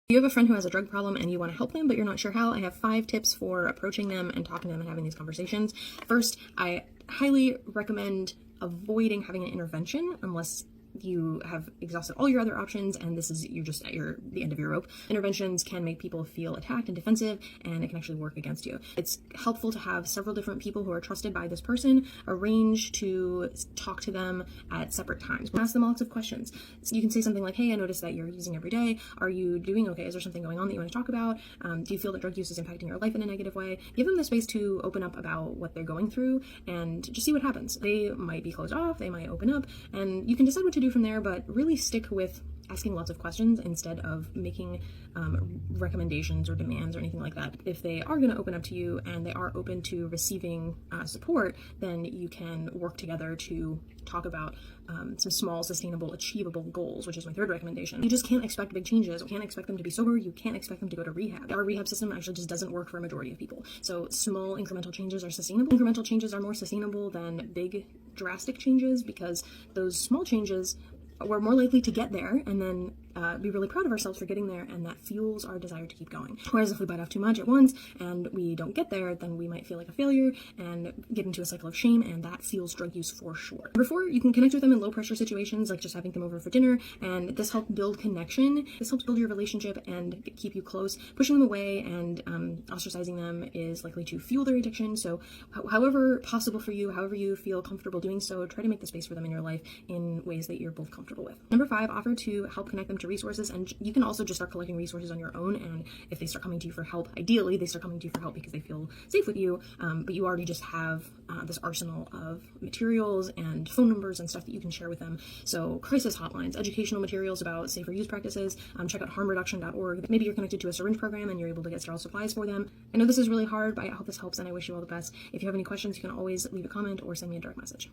If you have a friend who has a drug problem and you want to help them, but you're not sure how, I have 5 tips for approaching them and talking to them and having these conversations. First, I highly recommend avoiding having an intervention unless you have exhausted all your other options and this is you're just at the end of your rope. Interventions can make people feel attacked and defensive, and it can actually work against you. It's helpful to have several different people who are trusted by this person arrange to talk to them at separate times. Ask them lots of questions. So you can say something like, hey, I noticed that you're using every day. Are you doing okay? Is there something going on that you want to talk about? Do you feel that drug use is impacting your life in a negative way? Give them the space to open up about what they're going through and just see what happens. They might be closed off, they might open up, and you can decide what to do from there, but really stick with asking lots of questions instead of making recommendations or demands or anything like that. If they are going to open up to you and they are open to receiving support, then you can work together to talk about some small, sustainable, achievable goals, which is my third recommendation. You just can't expect big changes. You can't expect them to be sober. You can't expect them to go to rehab. Our rehab system actually just doesn't work for a majority of people. So small incremental changes are sustainable. Incremental changes are more sustainable than big drastic changes because those small changes we're more likely to get there and then be really proud of ourselves for getting there, and that fuels our desire to keep going. Whereas if we bite off too much at once and we don't get there, then we might feel like a failure and get into a cycle of shame, and that fuels drug use for sure. Number 4, you can connect with them in low pressure situations, like just having them over for dinner, and this helps build connection. This helps build your relationship and keep you close. Pushing them away and ostracizing them is likely to fuel their addiction, so however possible for you, however you feel comfortable doing so, try to make the space for them in your life in ways that you're both comfortable with. Number 5, offer to help connect them to resources, and you can also just start collecting resources on your own, and if they start coming to you for help, ideally they start coming to you for help because they feel safe with you, but you already just have this arsenal of materials and phone numbers and stuff that you can share with them. So crisis hotlines, educational materials about safer use practices, check out harmreduction.org. Maybe you're connected to a syringe program and you're able to get sterile supplies for them. I know this is really hard, but I hope this helps and I wish you all the best. If you have any questions, you can always leave a comment or send me a direct message.